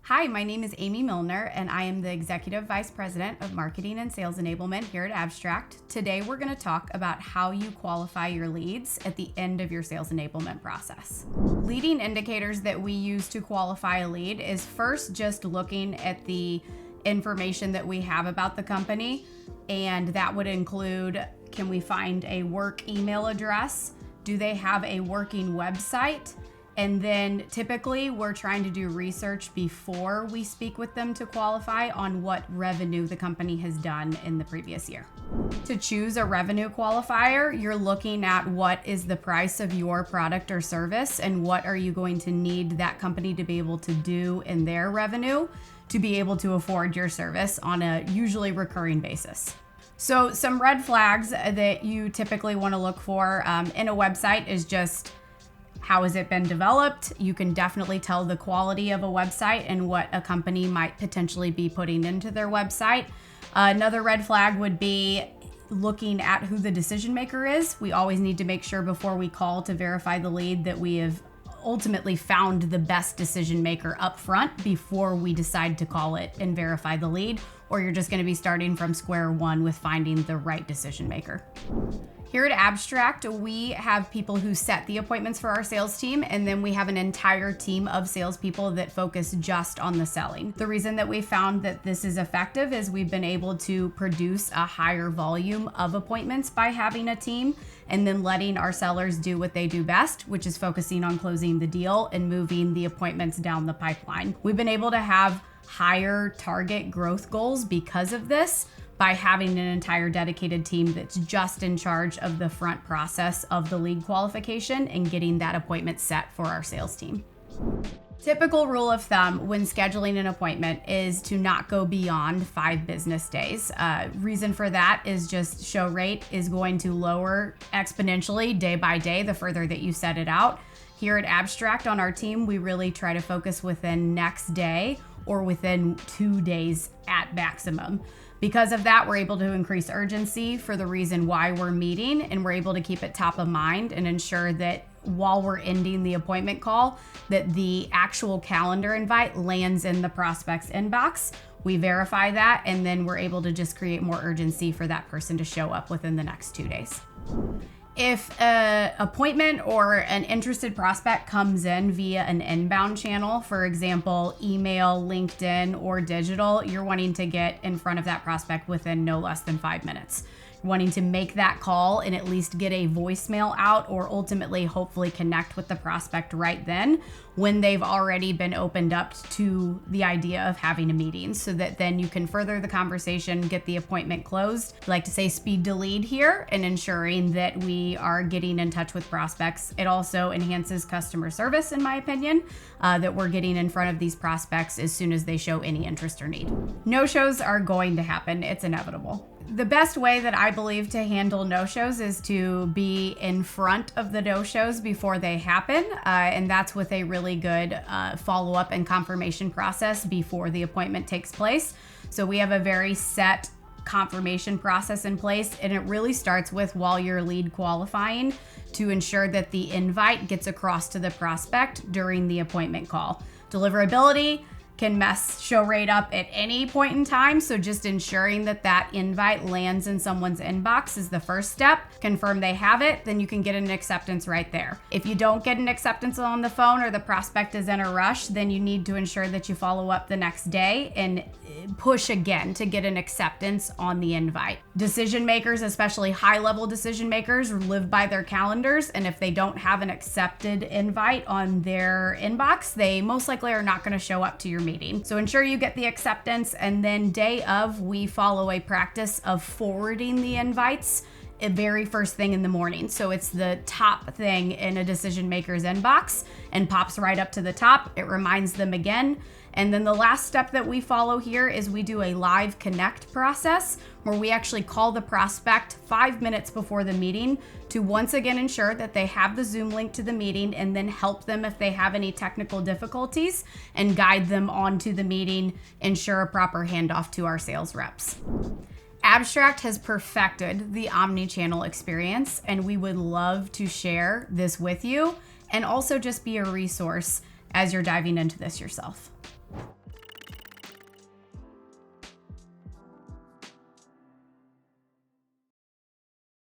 Hi, my name is Amie Milner, and I am the Executive Vice President of Marketing and Sales Enablement here at Abstrakt. Today, we're going to talk about how you qualify your leads at the end of your sales enablement process. Leading indicators that we use to qualify a lead is first just looking at the information that we have about the company, and that would include, can we find a work email address? Do they have a working website? And then typically we're trying to do research before we speak with them to qualify on what revenue the company has done in the previous year. To choose a revenue qualifier, you're looking at what is the price of your product or service and what are you going to need that company to be able to do in their revenue to be able to afford your service on a usually recurring basis. So some red flags that you typically want to look for in a website is just, how has it been developed? You can definitely tell the quality of a website and what a company might potentially be putting into their website. Another red flag would be looking at who the decision maker is. We always need to make sure before we call to verify the lead that we have ultimately found the best decision maker up front before we decide to call it and verify the lead, or you're just going to be starting from square one with finding the right decision maker. Here at Abstrakt, we have people who set the appointments for our sales team, and then we have an entire team of salespeople that focus just on the selling. The reason that we found that this is effective is we've been able to produce a higher volume of appointments by having a team and then letting our sellers do what they do best, which is focusing on closing the deal and moving the appointments down the pipeline. We've been able to have higher target growth goals because of this, by having an entire dedicated team that's just in charge of the front process of the lead qualification and getting that appointment set for our sales team. Typical rule of thumb when scheduling an appointment is to not go beyond 5 business days. Reason for that is just show rate is going to lower exponentially day by day the further that you set it out. Here at Abstrakt on our team, we really try to focus within next day or within 2 days at maximum. Because of that, we're able to increase urgency for the reason why we're meeting, and we're able to keep it top of mind and ensure that while we're ending the appointment call, that the actual calendar invite lands in the prospect's inbox. We verify that, and then we're able to just create more urgency for that person to show up within the next 2 days. If an appointment or an interested prospect comes in via an inbound channel, for example, email, LinkedIn, or digital, you're wanting to get in front of that prospect within no less than 5 minutes. You're wanting to make that call and at least get a voicemail out, or ultimately hopefully connect with the prospect right then when they've already been opened up to the idea of having a meeting, so that then you can further the conversation, get the appointment closed. I like to say speed to lead here and ensuring that we are getting in touch with prospects. It also enhances customer service, in my opinion, that we're getting in front of these prospects as soon as they show any interest or need. No-shows are going to happen. It's inevitable. The best way that I believe to handle no-shows is to be in front of the no-shows before they happen, and that's with a really good follow-up and confirmation process before the appointment takes place. So we have a very set confirmation process in place, and it really starts with while you're lead qualifying to ensure that the invite gets across to the prospect during the appointment call. Deliverability can mess show rate up at any point in time, so just ensuring that that invite lands in someone's inbox is the first step. Confirm they have it, then you can get an acceptance right there. If you don't get an acceptance on the phone or the prospect is in a rush, then you need to ensure that you follow up the next day and push again to get an acceptance on the invite. Decision makers, especially high-level decision makers, live by their calendars, and if they don't have an accepted invite on their inbox, they most likely are not going to show up to your meeting. So ensure you get the acceptance, and then day of, we follow a practice of forwarding the invites the very first thing in the morning. So it's the top thing in a decision maker's inbox and pops right up to the top. It reminds them again. And then the last step that we follow here is we do a live connect process where we actually call the prospect 5 minutes before the meeting to once again ensure that they have the Zoom link to the meeting, and then help them if they have any technical difficulties and guide them onto the meeting, ensure a proper handoff to our sales reps. Abstrakt has perfected the omni-channel experience, and we would love to share this with you and also just be a resource as you're diving into this yourself.